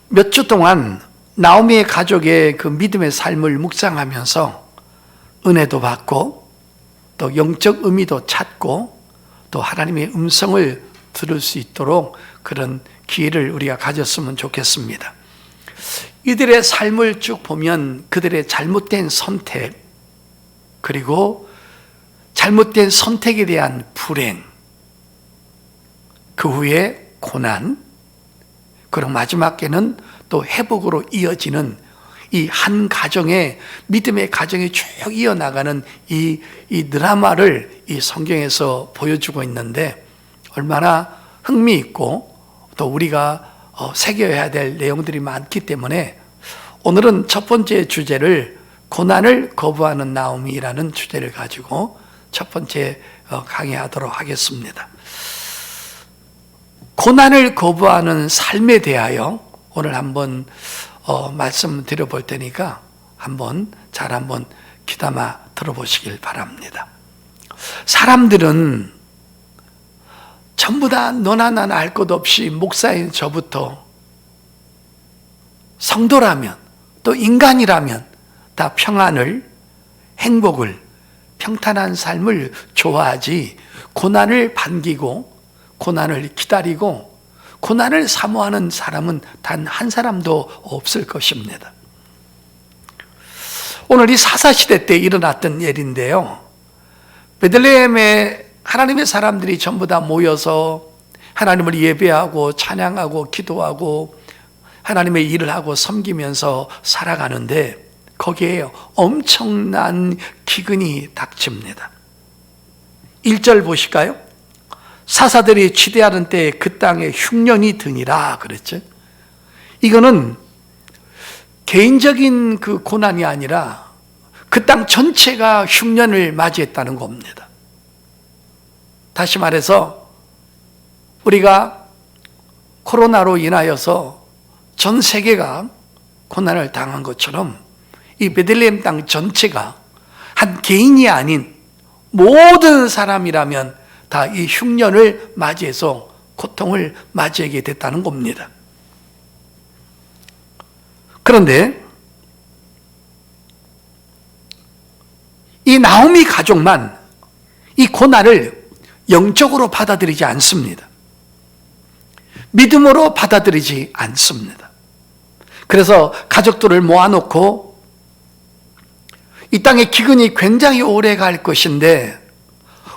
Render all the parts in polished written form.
몇 주 동안 나오미의 가족의 그 믿음의 삶을 묵상하면서 은혜도 받고 또 영적 의미도 찾고 또 하나님의 음성을 들을 수 있도록 그런 기회를 우리가 가졌으면 좋겠습니다. 이들의 삶을 쭉 보면 그들의 잘못된 선택, 그리고 잘못된 선택에 대한 불행, 그 후에 고난, 그리고 마지막에는 또 회복으로 이어지는 이 한 가정의 믿음의 가정이 쭉 이어나가는 이 드라마를 이 성경에서 보여주고 있는데 얼마나 흥미있고 또 우리가 새겨야 될 내용들이 많기 때문에 오늘은 첫 번째 주제를 고난을 거부하는 나오미라는 주제를 가지고 첫 번째 강의하도록 하겠습니다. 고난을 거부하는 삶에 대하여 오늘 한번 말씀드려 볼 테니까 한번 귀담아 들어보시길 바랍니다. 사람들은 전부 다 너나 나나 알 것 없이 목사인 저부터 성도라면 또 인간이라면 다 평안을, 행복을, 평탄한 삶을 좋아하지 고난을 반기고 고난을 기다리고 고난을 사모하는 사람은 단 한 사람도 없을 것입니다. 오늘 이 사사시대 때 일어났던 일인데요, 베들레헴에 하나님의 사람들이 전부 다 모여서 하나님을 예배하고 찬양하고 기도하고 하나님의 일을 하고 섬기면서 살아가는데 거기에 엄청난 기근이 닥칩니다. 1절 보실까요? 사사들이 치대하는 때에 그 땅에 흉년이 드니라 그랬죠. 이거는 개인적인 그 고난이 아니라 그 땅 전체가 흉년을 맞이했다는 겁니다. 다시 말해서 우리가 코로나로 인하여서 전 세계가 고난을 당한 것처럼 이 베들레헴 땅 전체가 한 개인이 아닌 모든 사람이라면 다 이 흉년을 맞이해서 고통을 맞이하게 됐다는 겁니다. 그런데 이 나오미 가족만 이 고난을 영적으로 받아들이지 않습니다. 믿음으로 받아들이지 않습니다. 그래서 가족들을 모아놓고 이 땅의 기근이 굉장히 오래 갈 것인데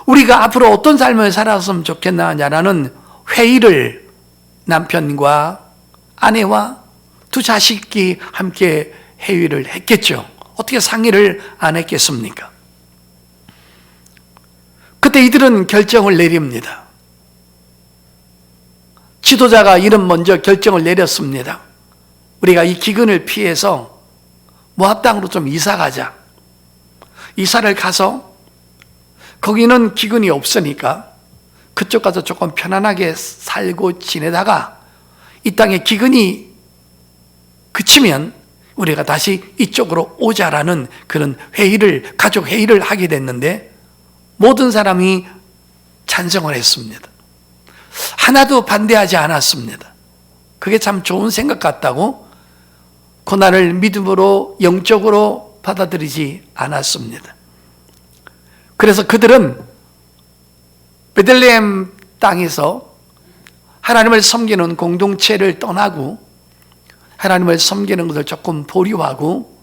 우리가 앞으로 어떤 삶을 살았으면 좋겠느냐라는 회의를 남편과 아내와 두 자식이 함께 회의를 했겠죠. 어떻게 상의를 안 했겠습니까? 그때 이들은 결정을 내립니다. 지도자가 이름 먼저 결정을 내렸습니다. 우리가 이 기근을 피해서 모압 땅으로 좀 이사 가자. 이사를 가서 거기는 기근이 없으니까 그쪽 가서 조금 편안하게 살고 지내다가 이 땅에 기근이 그치면 우리가 다시 이쪽으로 오자라는 그런 회의를, 가족 회의를 하게 됐는데 모든 사람이 찬성을 했습니다. 하나도 반대하지 않았습니다. 그게 참 좋은 생각 같다고 고난을 믿음으로 영적으로 받아들이지 않았습니다. 그래서 그들은 베들레헴 땅에서 하나님을 섬기는 공동체를 떠나고 하나님을 섬기는 것을 조금 보류하고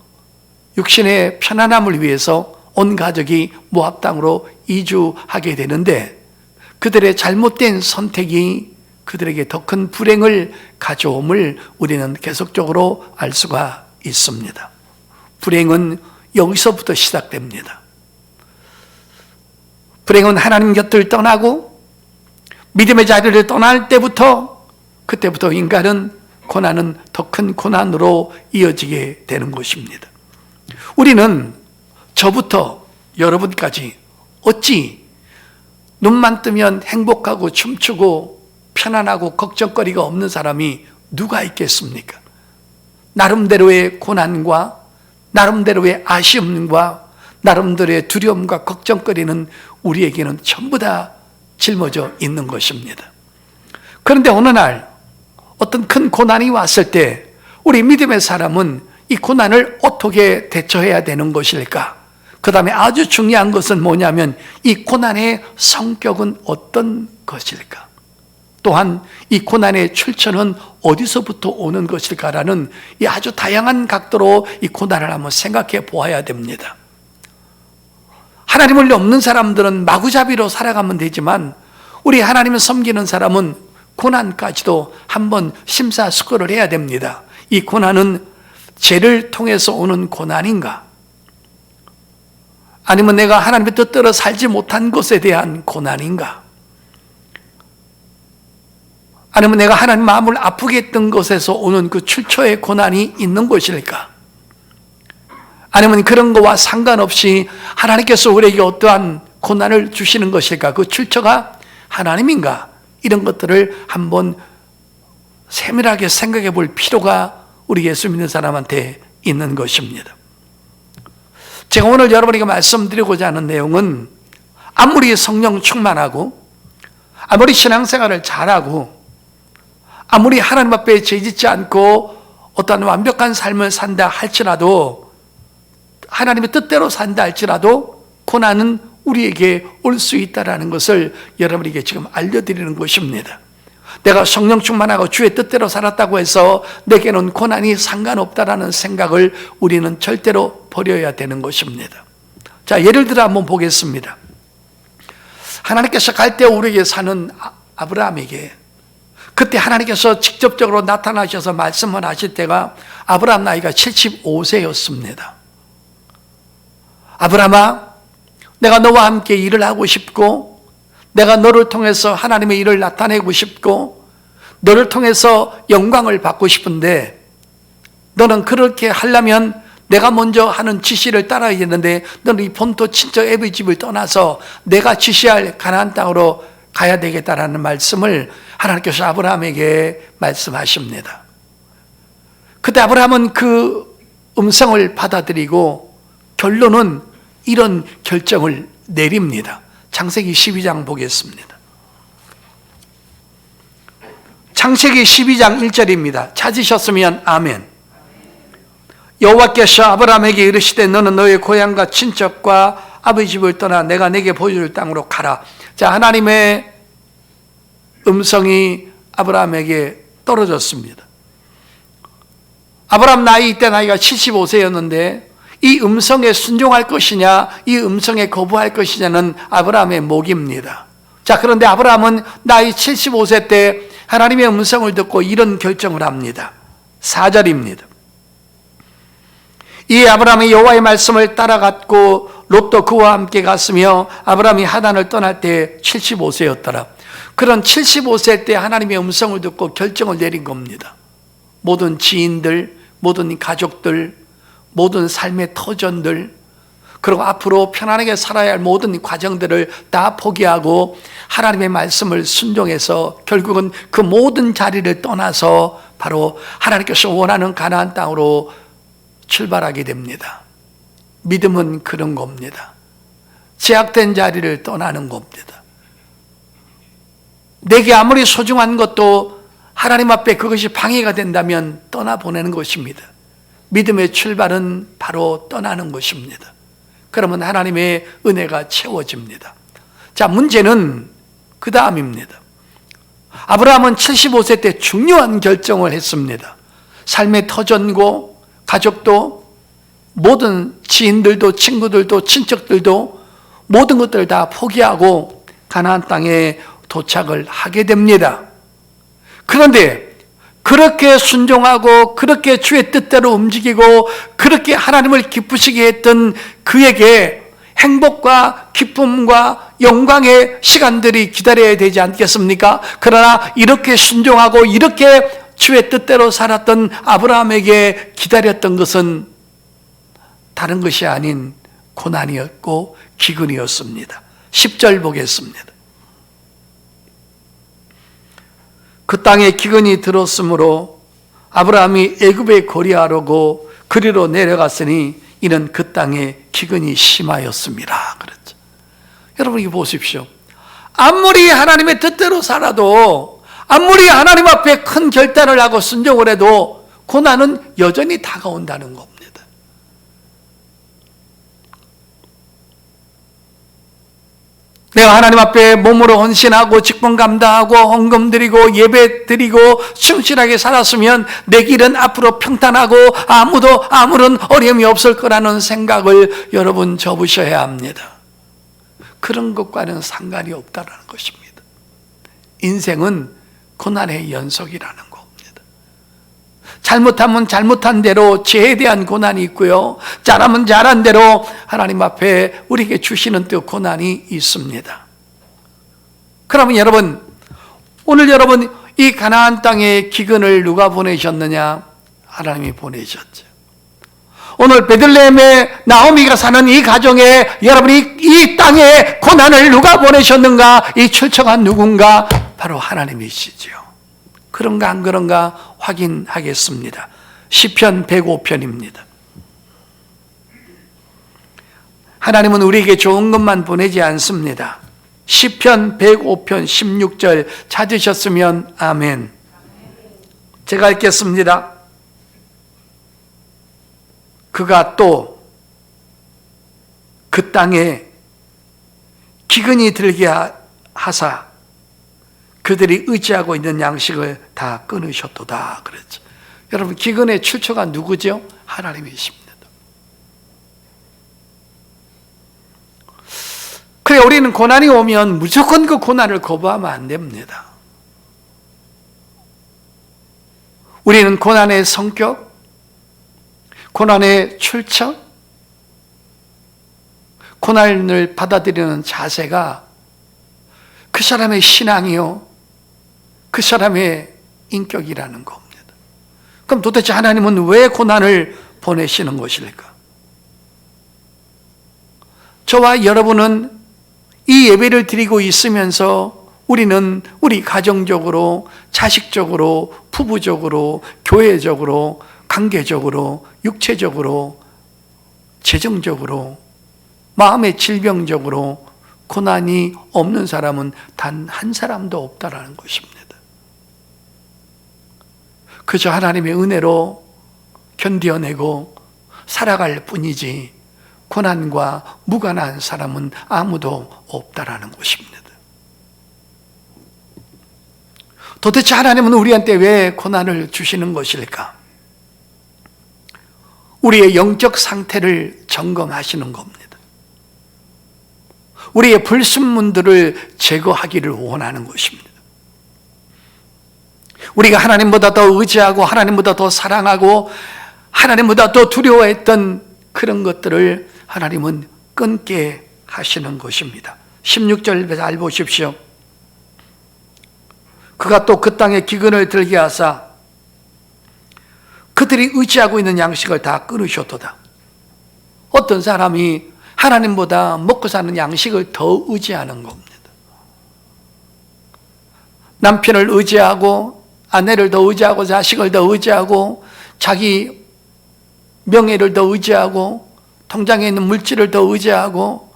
육신의 편안함을 위해서 온 가족이 모압 땅으로 이주하게 되는데 그들의 잘못된 선택이 그들에게 더 큰 불행을 가져옴을 우리는 계속적으로 알 수가 있습니다. 불행은 여기서부터 시작됩니다. 불행은 하나님 곁을 떠나고 믿음의 자리를 떠날 때부터 그때부터 인간은 고난은 더 큰 고난으로 이어지게 되는 것입니다. 우리는 저부터 여러분까지 어찌 눈만 뜨면 행복하고 춤추고 편안하고 걱정거리가 없는 사람이 누가 있겠습니까? 나름대로의 고난과 나름대로의 아쉬움과 나름대로의 두려움과 걱정거리는 우리에게는 전부 다 짊어져 있는 것입니다. 그런데 어느 날 어떤 큰 고난이 왔을 때 우리 믿음의 사람은 이 고난을 어떻게 대처해야 되는 것일까? 그 다음에 아주 중요한 것은 뭐냐면 이 고난의 성격은 어떤 것일까? 또한 이 고난의 출처는 어디서부터 오는 것일까라는 이 아주 다양한 각도로 이 고난을 한번 생각해 보아야 됩니다. 하나님을 없는 사람들은 마구잡이로 살아가면 되지만 우리 하나님을 섬기는 사람은 고난까지도 한번 심사숙고를 해야 됩니다. 이 고난은 죄를 통해서 오는 고난인가? 아니면 내가 하나님의 뜻대로 살지 못한 것에 대한 고난인가? 아니면 내가 하나님 마음을 아프게 했던 것에서 오는 그 출처의 고난이 있는 것일까? 아니면 그런 거와 상관없이 하나님께서 우리에게 어떠한 고난을 주시는 것일까? 그 출처가 하나님인가? 이런 것들을 한번 세밀하게 생각해 볼 필요가 우리 예수 믿는 사람한테 있는 것입니다. 제가 오늘 여러분에게 말씀드리고자 하는 내용은 아무리 성령 충만하고 아무리 신앙생활을 잘하고 아무리 하나님 앞에 죄짓지 않고 어떤 완벽한 삶을 산다 할지라도 하나님의 뜻대로 산다 할지라도 고난은 우리에게 올 수 있다는 것을 여러분에게 지금 알려드리는 것입니다. 내가 성령 충만하고 주의 뜻대로 살았다고 해서 내게는 고난이 상관없다라는 생각을 우리는 절대로 버려야 되는 것입니다. 자, 예를 들어 한번 보겠습니다. 하나님께서 갈대 우르에 사는 아브라함에게 그때 하나님께서 직접적으로 나타나셔서 말씀을 하실 때가 아브라함 나이가 75세였습니다. 아브라함아, 내가 너와 함께 일을 하고 싶고 내가 너를 통해서 하나님의 일을 나타내고 싶고 너를 통해서 영광을 받고 싶은데 너는 그렇게 하려면 내가 먼저 하는 지시를 따라야겠는데 너는 이 본토 친척 애비 집을 떠나서 내가 지시할 가나안 땅으로 가야 되겠다라는 말씀을 하나님께서 아브라함에게 말씀하십니다. 그때 아브라함은 그 음성을 받아들이고 결론은 이런 결정을 내립니다. 창세기 12장 보겠습니다. 창세기 12장 1절입니다. 찾으셨으면 아멘. 여호와께서 아브라함에게 이르시되 너는 너의 고향과 친척과 아버지 집을 떠나 내가 내게 보여줄 땅으로 가라. 자, 하나님의 음성이 아브라함에게 떨어졌습니다. 아브라함 나이 이때 나이가 75세였는데 이 음성에 순종할 것이냐 이 음성에 거부할 것이냐는 아브라함의 몫입니다. 자, 그런데 아브라함은 나이 75세 때 하나님의 음성을 듣고 이런 결정을 합니다. 4절입니다. 이에 아브라함이 여호와의 말씀을 따라갔고 롯도 그와 함께 갔으며 아브라함이 하단을 떠날 때 75세였더라. 그런 75세 때 하나님의 음성을 듣고 결정을 내린 겁니다. 모든 지인들, 모든 가족들, 모든 삶의 터전들, 그리고 앞으로 편안하게 살아야 할 모든 과정들을 다 포기하고 하나님의 말씀을 순종해서 결국은 그 모든 자리를 떠나서 바로 하나님께서 원하는 가나안 땅으로 출발하게 됩니다. 믿음은 그런 겁니다. 제약된 자리를 떠나는 겁니다. 내게 아무리 소중한 것도 하나님 앞에 그것이 방해가 된다면 떠나보내는 것입니다. 믿음의 출발은 바로 떠나는 것입니다. 그러면 하나님의 은혜가 채워집니다. 자, 문제는 그 다음입니다. 아브라함은 75세 때 중요한 결정을 했습니다. 삶의 터전고 가족도 모든 지인들도 친구들도 친척들도 모든 것들을 다 포기하고 가나안 땅에 도착을 하게 됩니다. 그런데 그렇게 순종하고 그렇게 주의 뜻대로 움직이고 그렇게 하나님을 기쁘시게 했던 그에게 행복과 기쁨과 영광의 시간들이 기다려야 되지 않겠습니까? 그러나 이렇게 순종하고 이렇게 주의 뜻대로 살았던 아브라함에게 기다렸던 것은 다른 것이 아닌 고난이었고 기근이었습니다. 10절 보겠습니다. 그 땅에 기근이 들었으므로 아브라함이 애굽에 거리하려고 그리로 내려갔으니 이는 그 땅에 기근이 심하였습니다. 그랬죠. 여러분 이거 보십시오. 아무리 하나님의 뜻대로 살아도 아무리 하나님 앞에 큰 결단을 하고 순종을 해도 고난은 여전히 다가온다는 겁니다. 내가 하나님 앞에 몸으로 헌신하고 직분 감당하고 헌금 드리고 예배 드리고 충실하게 살았으면 내 길은 앞으로 평탄하고 아무도 아무런 어려움이 없을 거라는 생각을 여러분 접으셔야 합니다. 그런 것과는 상관이 없다는 것입니다. 인생은 고난의 연속이라는 겁니다. 잘못하면 잘못한 대로 죄에 대한 고난이 있고요, 잘하면 잘한 대로 하나님 앞에 우리에게 주시는 또 고난이 있습니다. 그러면 여러분, 오늘 여러분 이 가나안 땅에 기근을 누가 보내셨느냐? 하나님이 보내셨죠. 오늘 베들레헴에 나오미가 사는 이 가정에 여러분이 이 땅에 고난을 누가 보내셨는가? 이 출처가 누군가? 바로 하나님이시죠. 그런가 안 그런가 확인하겠습니다. 시편 105편입니다. 하나님은 우리에게 좋은 것만 보내지 않습니다. 시편 105편 16절 찾으셨으면 아멘. 제가 읽겠습니다. 그가 또 그 땅에 기근이 들게 하사 그들이 의지하고 있는 양식을 다 끊으셨도다 그랬죠. 여러분, 기근의 출처가 누구죠? 하나님이십니다. 그래, 우리는 고난이 오면 무조건 그 고난을 거부하면 안 됩니다. 우리는 고난의 성격, 고난의 출처, 고난을 받아들이는 자세가 그 사람의 신앙이요, 그 사람의 인격이라는 겁니다. 그럼 도대체 하나님은 왜 고난을 보내시는 것일까? 저와 여러분은 이 예배를 드리고 있으면서 우리는 우리 가정적으로, 자식적으로, 부부적으로, 교회적으로, 관계적으로, 육체적으로, 재정적으로, 마음의 질병적으로 고난이 없는 사람은 단 한 사람도 없다라는 것입니다. 그저 하나님의 은혜로 견뎌내고 살아갈 뿐이지 고난과 무관한 사람은 아무도 없다라는 것입니다. 도대체 하나님은 우리한테 왜 고난을 주시는 것일까? 우리의 영적 상태를 점검하시는 겁니다. 우리의 불순물들을 제거하기를 원하는 것입니다. 우리가 하나님보다 더 의지하고 하나님보다 더 사랑하고 하나님보다 더 두려워했던 그런 것들을 하나님은 끊게 하시는 것입니다. 16절 잘 보십시오. 그가 또 그 땅에 기근을 들게 하사 그들이 의지하고 있는 양식을 다 끊으셨도다. 어떤 사람이 하나님보다 먹고 사는 양식을 더 의지하는 겁니다. 남편을 의지하고 아내를 더 의지하고 자식을 더 의지하고 자기 명예를 더 의지하고 통장에 있는 물질을 더 의지하고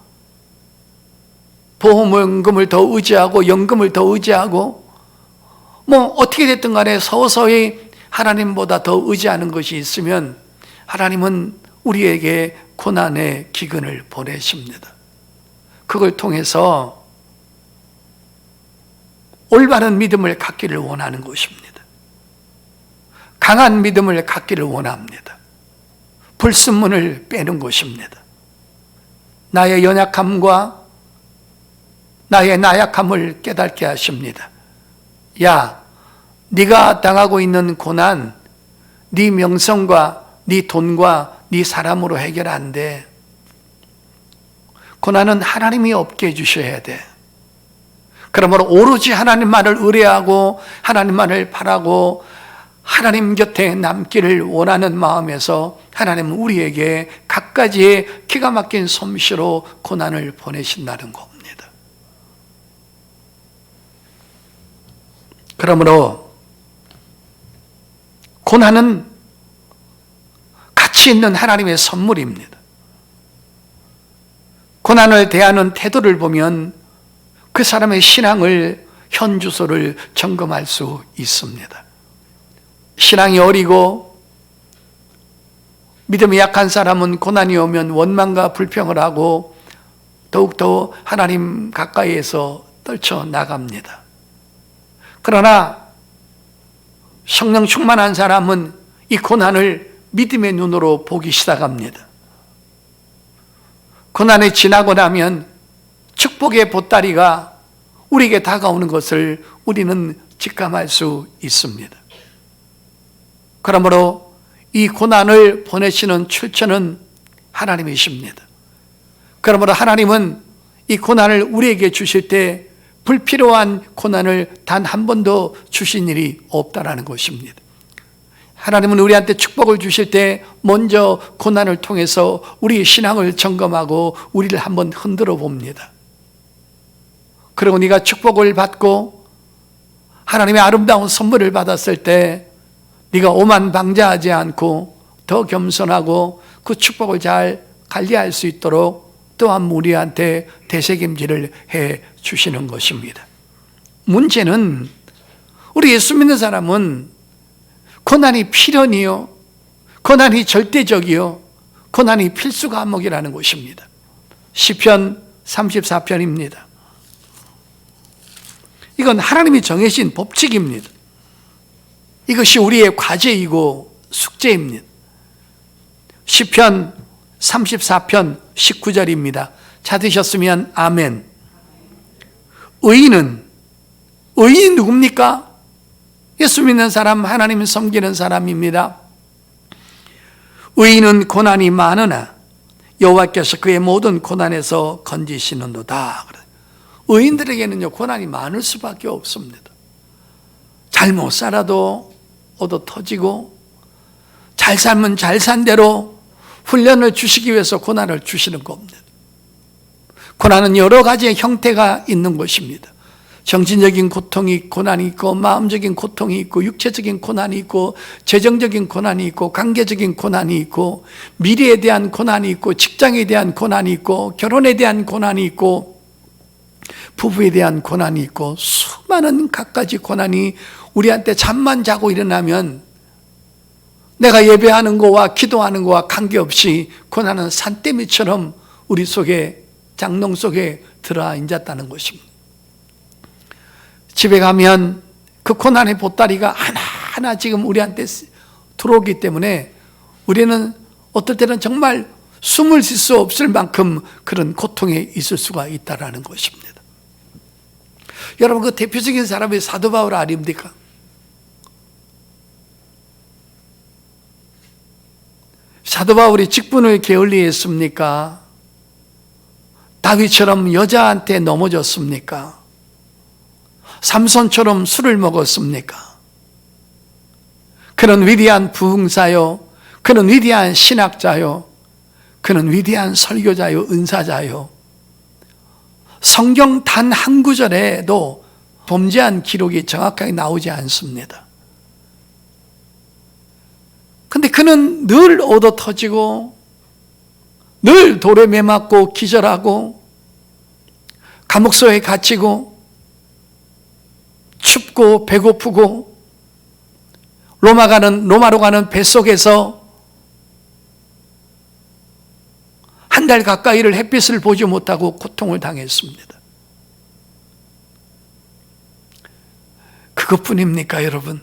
보험금을 더 의지하고 연금을 더 의지하고 뭐 어떻게 됐든 간에 서서히 하나님보다 더 의지하는 것이 있으면 하나님은 우리에게 고난의 기근을 보내십니다. 그걸 통해서 올바른 믿음을 갖기를 원하는 것입니다. 강한 믿음을 갖기를 원합니다. 불순물을 빼는 것입니다. 나의 연약함과 나의 나약함을 깨닫게 하십니다. 야, 네가 당하고 있는 고난, 네 명성과 네 돈과 네 사람으로 해결 안 돼. 고난은 하나님이 없게 해주셔야 돼. 그러므로 오로지 하나님만을 의뢰하고 하나님만을 바라고 하나님 곁에 남기를 원하는 마음에서 하나님은 우리에게 갖가지의 기가 막힌 솜씨로 고난을 보내신다는 겁니다. 그러므로 고난은 가치 있는 하나님의 선물입니다. 고난을 대하는 태도를 보면 그 사람의 신앙을, 현주소를 점검할 수 있습니다. 신앙이 어리고 믿음이 약한 사람은 고난이 오면 원망과 불평을 하고 더욱더 하나님 가까이에서 떨쳐나갑니다. 그러나 성령 충만한 사람은 이 고난을 믿음의 눈으로 보기 시작합니다. 고난이 지나고 나면 축복의 보따리가 우리에게 다가오는 것을 우리는 직감할 수 있습니다. 그러므로 이 고난을 보내시는 출처는 하나님이십니다. 그러므로 하나님은 이 고난을 우리에게 주실 때 불필요한 고난을 단 한 번도 주신 일이 없다라는 것입니다. 하나님은 우리한테 축복을 주실 때 먼저 고난을 통해서 우리의 신앙을 점검하고 우리를 한번 흔들어 봅니다. 그리고 네가 축복을 받고 하나님의 아름다운 선물을 받았을 때 네가 오만방자하지 않고 더 겸손하고 그 축복을 잘 관리할 수 있도록 또한 우리한테 되새김질을 해 주시는 것입니다. 문제는 우리 예수 믿는 사람은 고난이 필연이요, 고난이 절대적이요, 고난이 필수 과목이라는 것입니다. 시편 34편입니다. 이건 하나님이 정해진 법칙입니다. 이것이 우리의 과제이고 숙제입니다. 시편 34편 19절입니다. 찾으셨으면 아멘. 의인이 누굽니까? 예수 믿는 사람, 하나님을 섬기는 사람입니다. 의인은 고난이 많으나 여호와께서 그의 모든 고난에서 건지시는도다. 의인들에게는요, 고난이 많을 수밖에 없습니다. 잘못 살아도 얻어 터지고, 잘 살면 잘 산 대로 훈련을 주시기 위해서 고난을 주시는 겁니다. 고난은 여러 가지의 형태가 있는 것입니다. 정신적인 고통이 고난이 있고, 마음적인 고통이 있고, 육체적인 고난이 있고, 재정적인 고난이 있고, 관계적인 고난이 있고, 미래에 대한 고난이 있고, 직장에 대한 고난이 있고, 결혼에 대한 고난이 있고, 부부에 대한 고난이 있고, 수많은 갖가지 고난이 우리한테 잠만 자고 일어나면 내가 예배하는 거와 기도하는 거와 관계없이 고난은 산더미처럼 우리 속에, 장롱 속에 들어앉았다는 것입니다. 집에 가면 그 고난의 보따리가 하나하나 지금 우리한테 들어오기 때문에 우리는 어떨 때는 정말 숨을 쉴 수 없을 만큼 그런 고통에 있을 수가 있다는 것입니다. 여러분, 그 대표적인 사람이 사도 바울 아닙니까? 사도 바울이 직분을 게을리했습니까? 다윗처럼 여자한테 넘어졌습니까? 삼손처럼 술을 먹었습니까? 그는 위대한 부흥사요, 그는 위대한 신학자요, 그는 위대한 설교자요, 은사자요. 성경 단 한 구절에도 범죄한 기록이 정확하게 나오지 않습니다. 근데 그는 늘 얻어 터지고, 늘 돌에 매맞고 기절하고, 감옥소에 갇히고, 춥고 배고프고, 로마로 가는 뱃속에서 한 달 가까이를 햇빛을 보지 못하고 고통을 당했습니다. 그것뿐입니까, 여러분?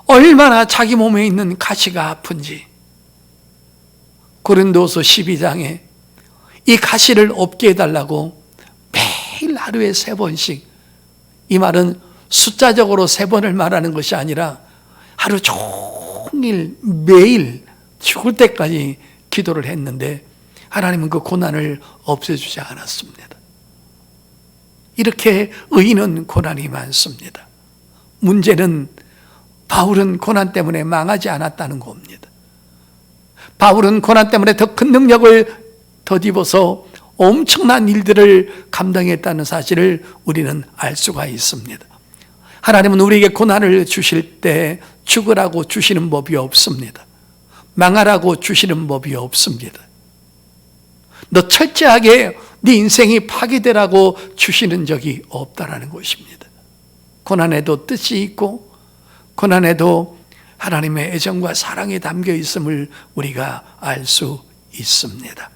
얼마나 자기 몸에 있는 가시가 아픈지 고린도서 12장에 이 가시를 없게 해달라고 매일 하루에 3번씩, 이 말은 숫자적으로 3번을 말하는 것이 아니라 하루 종일 매일 죽을 때까지 기도를 했는데 하나님은 그 고난을 없애주지 않았습니다. 이렇게 의인은 고난이 많습니다. 문제는 바울은 고난 때문에 망하지 않았다는 겁니다. 바울은 고난 때문에 더 큰 능력을 덧입어서 엄청난 일들을 감당했다는 사실을 우리는 알 수가 있습니다. 하나님은 우리에게 고난을 주실 때 죽으라고 주시는 법이 없습니다. 망하라고 주시는 법이 없습니다. 너 철저하게 네 인생이 파괴되라고 주시는 적이 없다라는 것입니다. 고난에도 뜻이 있고, 고난에도 하나님의 애정과 사랑이 담겨 있음을 우리가 알 수 있습니다.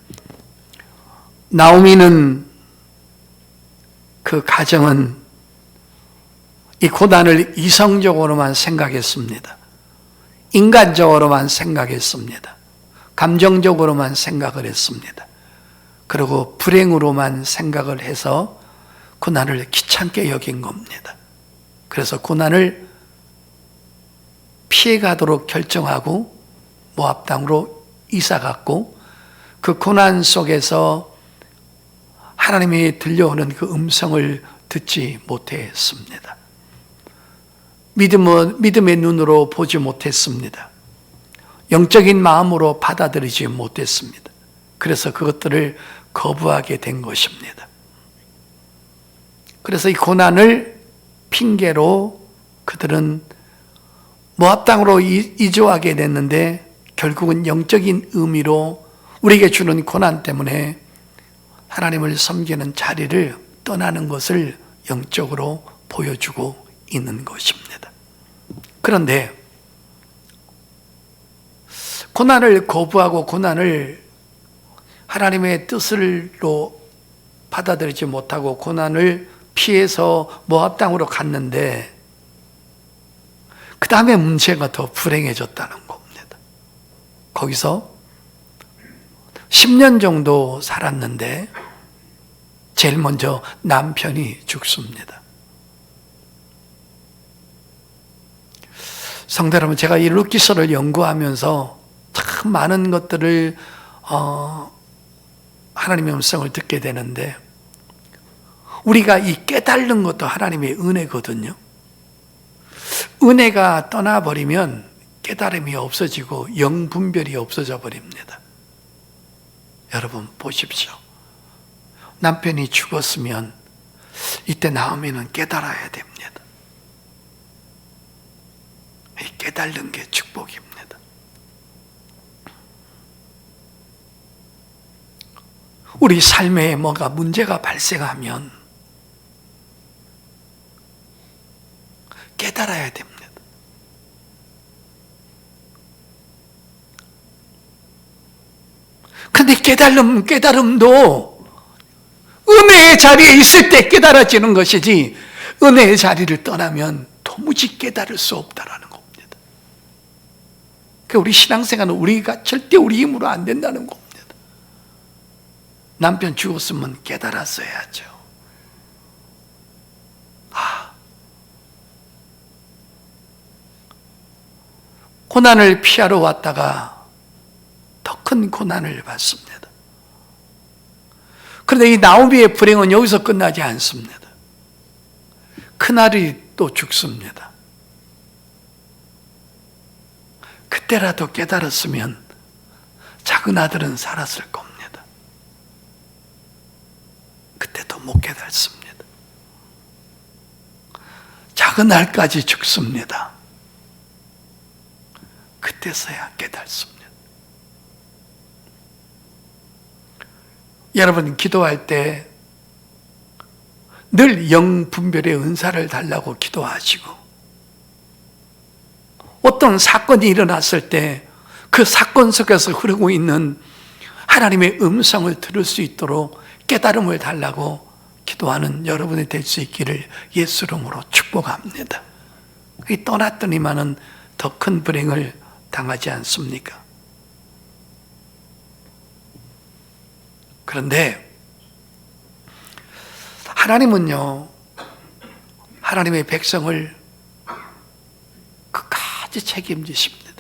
나오미는 그 가정은 이 고난을 이성적으로만 생각했습니다. 인간적으로만 생각했습니다. 감정적으로만 생각을 했습니다. 그리고 불행으로만 생각을 해서 고난을 귀찮게 여긴 겁니다. 그래서 고난을 피해가도록 결정하고 모압 땅으로 이사갔고, 그 고난 속에서 하나님이 들려오는 그 음성을 듣지 못했습니다. 믿음의 눈으로 보지 못했습니다. 영적인 마음으로 받아들이지 못했습니다. 그래서 그것들을 거부하게 된 것입니다. 그래서 이 고난을 핑계로 그들은 모압 땅으로 이주하게 됐는데, 결국은 영적인 의미로 우리에게 주는 고난 때문에 하나님을 섬기는 자리를 떠나는 것을 영적으로 보여주고 있는 것입니다. 그런데 고난을 거부하고 고난을 하나님의 뜻으로 받아들이지 못하고 고난을 피해서 모압 땅으로 갔는데, 그 다음에 문제가 더 불행해졌다는 겁니다. 거기서 10년 정도 살았는데 제일 먼저 남편이 죽습니다. 성도 여러분, 제가 이 룻기서를 연구하면서 참 많은 것들을 하나님의 음성을 듣게 되는데, 우리가 이 깨달는 것도 하나님의 은혜거든요. 은혜가 떠나버리면 깨달음이 없어지고 영분별이 없어져 버립니다. 여러분 보십시오. 남편이 죽었으면 이때 나오미는 깨달아야 됩니다. 이 깨달는 게 축복입니다. 우리 삶에 뭐가 문제가 발생하면 깨달아야 됩니다. 근데 깨달음도 은혜의 자리에 있을 때 깨달아지는 것이지, 은혜의 자리를 떠나면 도무지 깨달을 수 없다라는 겁니다. 그러니까 우리 신앙생활은 우리가 절대 우리 힘으로 안 된다는 겁니다. 남편 죽었으면 깨달았어야죠. 고난을 피하러 왔다가 더 큰 고난을 받습니다. 그런데 이 나오미의 불행은 여기서 끝나지 않습니다. 큰아들이 또 죽습니다. 그때라도 깨달았으면 작은 아들은 살았을 겁니다. 그때도 못 깨달습니다. 작은 아들까지 죽습니다. 그때서야 깨달습니다. 여러분, 기도할 때 늘 영분별의 은사를 달라고 기도하시고, 어떤 사건이 일어났을 때 그 사건 속에서 흐르고 있는 하나님의 음성을 들을 수 있도록 깨달음을 달라고 기도하는 여러분이 될 수 있기를 예수 이름으로 축복합니다. 떠났더니만은 더 큰 불행을 당하지 않습니까? 그런데 하나님은요, 하나님의 백성을 끝까지 책임지십니다.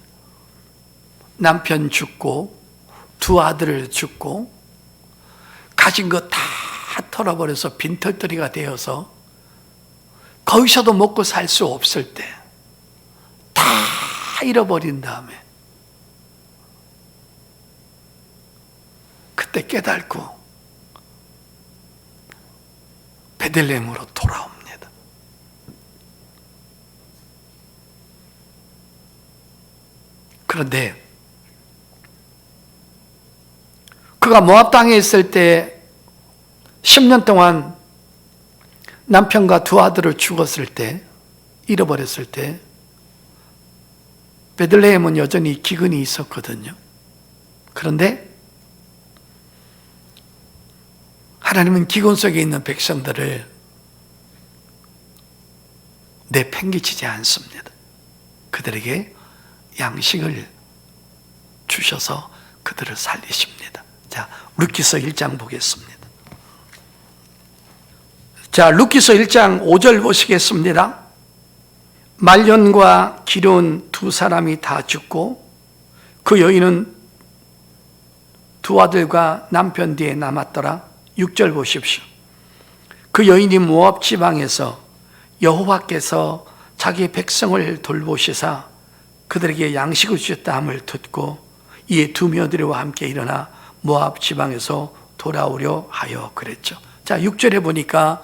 남편 죽고 두 아들을 죽고 가진 거 다 털어버려서 빈털터리가 되어서 거기서도 먹고 살 수 없을 때 다 잃어버린 다음에 그때 깨닫고 베들레헴으로 돌아옵니다. 그런데 그가 모압 땅에 있을 때 10년 동안 남편과 두 아들을 죽었을 때, 잃어버렸을 때, 베들레헴은 여전히 기근이 있었거든요. 그런데 하나님은 기근 속에 있는 백성들을 내팽개치지 않습니다. 그들에게 양식을 주셔서 그들을 살리십니다. 자, 룻기서 1장 보겠습니다. 자, 룻기서 1장 5절 보시겠습니다. 말년과 기르온 두 사람이 다 죽고 그 여인은 두 아들과 남편 뒤에 남았더라. 6절 보십시오. 그 여인이 모압 지방에서 여호와께서 자기 백성을 돌보시사 그들에게 양식을 주셨다 함을 듣고 이에 두 며느리와 함께 일어나 모압 지방에서 돌아오려 하여 그랬죠. 자, 6절에 보니까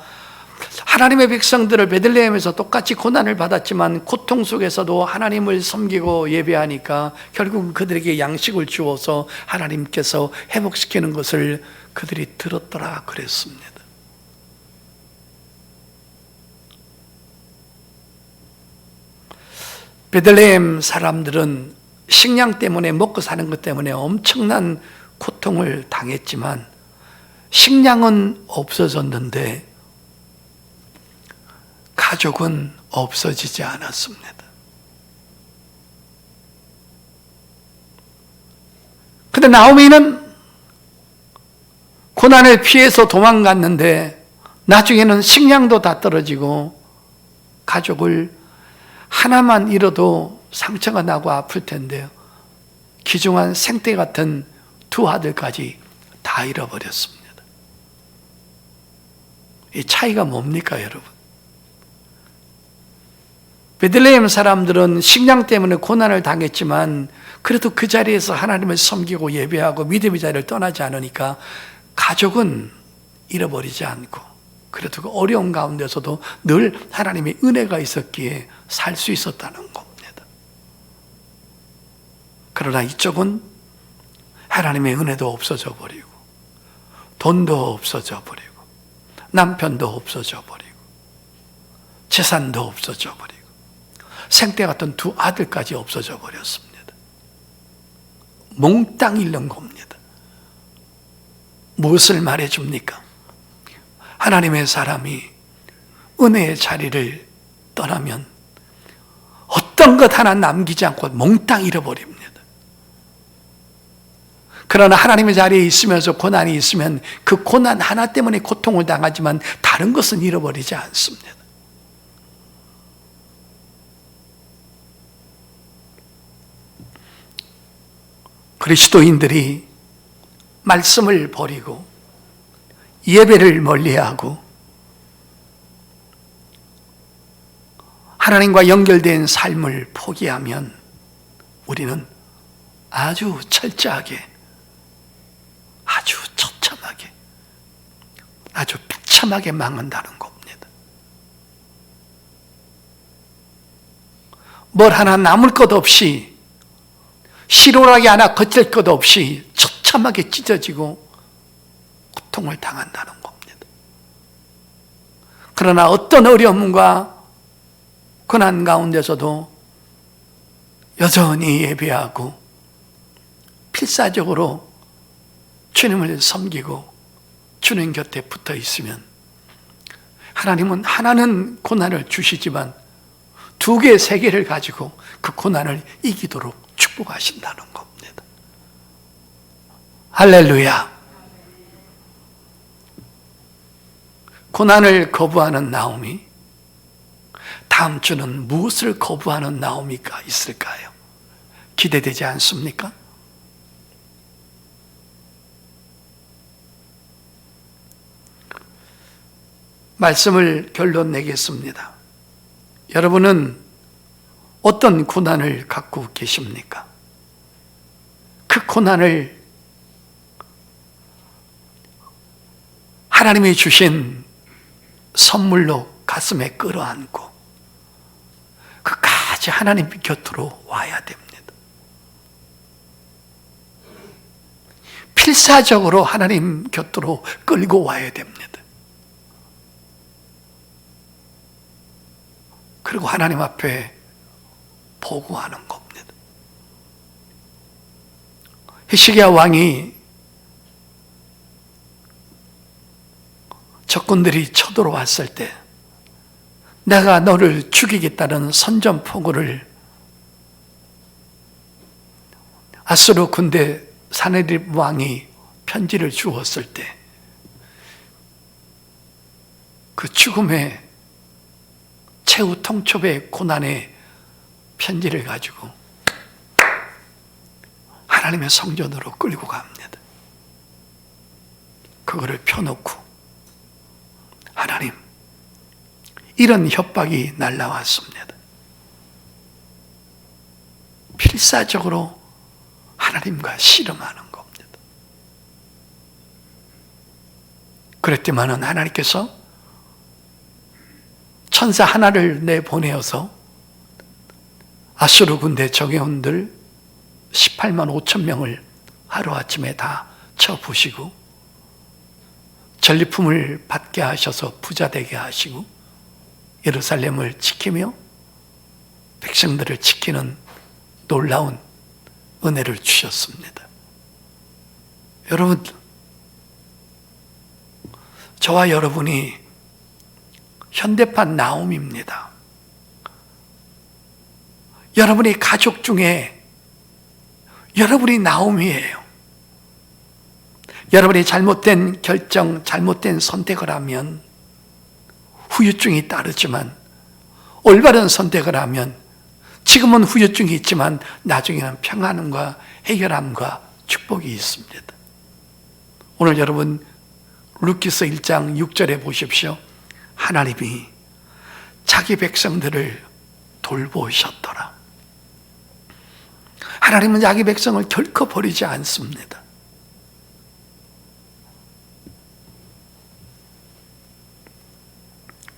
하나님의 백성들을 베들레헴에서 똑같이 고난을 받았지만 고통 속에서도 하나님을 섬기고 예배하니까 결국 그들에게 양식을 주어서 하나님께서 회복시키는 것을 그들이 들었더라 그랬습니다. 베들레헴 사람들은 식량 때문에 먹고 사는 것 때문에 엄청난 고통을 당했지만 식량은 없어졌는데 가족은 없어지지 않았습니다. 근데 나오미는 고난을 피해서 도망갔는데 나중에는 식량도 다 떨어지고 가족을 하나만 잃어도 상처가 나고 아플 텐데요. 귀중한 생태 같은 두 아들까지 다 잃어버렸습니다. 이 차이가 뭡니까, 여러분? 베들레헴 사람들은 식량 때문에 고난을 당했지만 그래도 그 자리에서 하나님을 섬기고 예배하고 믿음의 자리를 떠나지 않으니까 가족은 잃어버리지 않고 그래도 그 어려운 가운데서도 늘 하나님의 은혜가 있었기에 살 수 있었다는 겁니다. 그러나 이쪽은 하나님의 은혜도 없어져 버리고 돈도 없어져 버리고 남편도 없어져 버리고 재산도 없어져 버리고 생태 같은 두 아들까지 없어져 버렸습니다. 몽땅 잃는 겁니다. 무엇을 말해줍니까? 하나님의 사람이 은혜의 자리를 떠나면 어떤 것 하나 남기지 않고 몽땅 잃어버립니다. 그러나 하나님의 자리에 있으면서 고난이 있으면 그 고난 하나 때문에 고통을 당하지만 다른 것은 잃어버리지 않습니다. 그리스도인들이 말씀을 버리고 예배를 멀리하고 하나님과 연결된 삶을 포기하면 우리는 아주 철저하게, 아주 처참하게, 아주 비참하게 망한다는 겁니다. 뭘 하나 남을 것 없이 실오라기 하나 거칠 것 없이 처참하게 찢어지고 고통을 당한다는 겁니다. 그러나 어떤 어려움과 고난 가운데서도 여전히 예배하고 필사적으로 주님을 섬기고 주님 곁에 붙어 있으면 하나님은 하나는 고난을 주시지만 두 개, 세 개를 가지고 그 고난을 이기도록 축복하신다는 겁니다. 할렐루야. 고난을 거부하는 나오미, 다음 주는 무엇을 거부하는 나오미가 있을까요? 기대되지 않습니까? 말씀을 결론 내겠습니다. 여러분은 어떤 고난을 갖고 계십니까? 그 고난을 하나님이 주신 선물로 가슴에 끌어안고 끝까지 하나님 곁으로 와야 됩니다. 필사적으로 하나님 곁으로 끌고 와야 됩니다. 그리고 하나님 앞에 보고하는 겁니다. 히스기야 왕이 적군들이 쳐들어왔을 때 내가 너를 죽이겠다는 선전포고를 아수르 군대 사네립 왕이 편지를 주었을 때 그 죽음의 최후 통첩의 고난의 편지를 가지고 하나님의 성전으로 끌고 갑니다. 그거를 펴놓고 하나님, 이런 협박이 날라왔습니다. 필사적으로 하나님과 씨름하는 겁니다. 그랬더니만은 하나님께서 천사 하나를 내보내어서 아수르 군대 정예원들 18만 5천 명을 하루아침에 다 쳐부시고 전리품을 받게 하셔서 부자 되게 하시고 예루살렘을 지키며 백성들을 지키는 놀라운 은혜를 주셨습니다. 여러분, 저와 여러분이 현대판 나옴입니다. 여러분의 가족 중에 여러분이 나옴이에요. 여러분이 잘못된 결정, 잘못된 선택을 하면 후유증이 따르지만 올바른 선택을 하면 지금은 후유증이 있지만 나중에는 평안함과 해결함과 축복이 있습니다. 오늘 여러분 루키서 1장 6절에 보십시오. 하나님이 자기 백성들을 돌보셨더라. 하나님은 자기 백성을 결코 버리지 않습니다.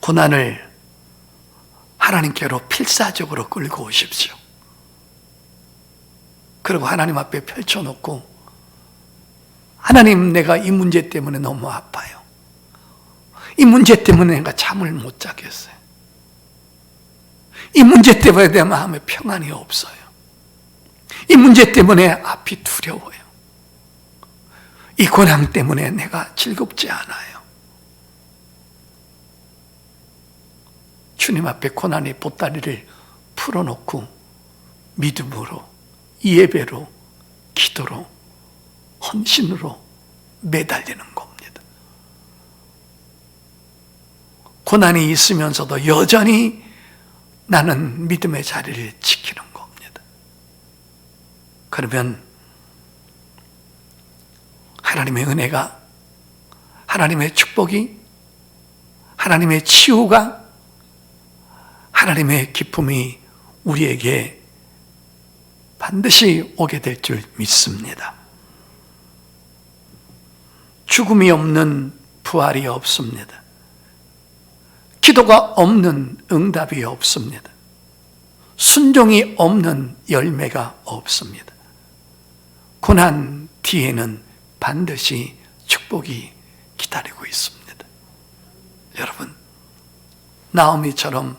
고난을 하나님께로 필사적으로 끌고 오십시오. 그리고 하나님 앞에 펼쳐놓고 하나님, 내가 이 문제 때문에 너무 아파요. 이 문제 때문에 내가 잠을 못 자겠어요. 이 문제 때문에 내 마음에 평안이 없어요. 이 문제 때문에 앞이 두려워요. 이 고난 때문에 내가 즐겁지 않아요. 주님 앞에 고난의 보따리를 풀어놓고 믿음으로, 예배로, 기도로, 헌신으로 매달리는 겁니다. 고난이 있으면서도 여전히 나는 믿음의 자리를 지키는 겁니다. 그러면 하나님의 은혜가, 하나님의 축복이, 하나님의 치유가, 하나님의 기쁨이 우리에게 반드시 오게 될 줄 믿습니다. 죽음이 없는 부활이 없습니다. 기도가 없는 응답이 없습니다. 순종이 없는 열매가 없습니다. 고난 뒤에는 반드시 축복이 기다리고 있습니다. 여러분, 나오미처럼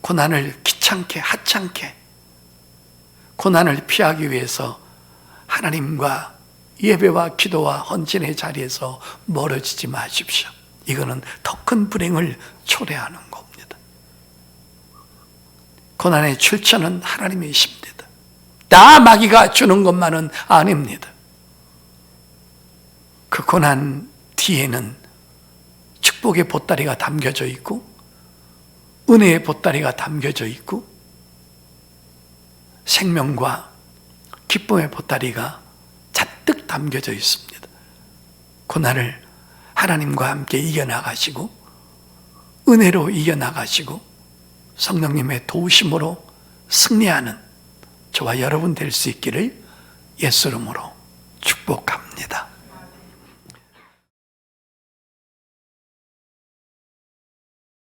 고난을 귀찮게, 하찮게 고난을 피하기 위해서 하나님과 예배와 기도와 헌신의 자리에서 멀어지지 마십시오. 이거는 더 큰 불행을 초래하는 겁니다. 고난의 출처는 하나님이십니다. 다 마귀가 주는 것만은 아닙니다. 그 고난 뒤에는 축복의 보따리가 담겨져 있고 은혜의 보따리가 담겨져 있고 생명과 기쁨의 보따리가 잔뜩 담겨져 있습니다. 고난을 하나님과 함께 이겨나가시고 은혜로 이겨나가시고 성령님의 도우심으로 승리하는 저와 여러분 될 수 있기를 예수 이름으로 축복합니다.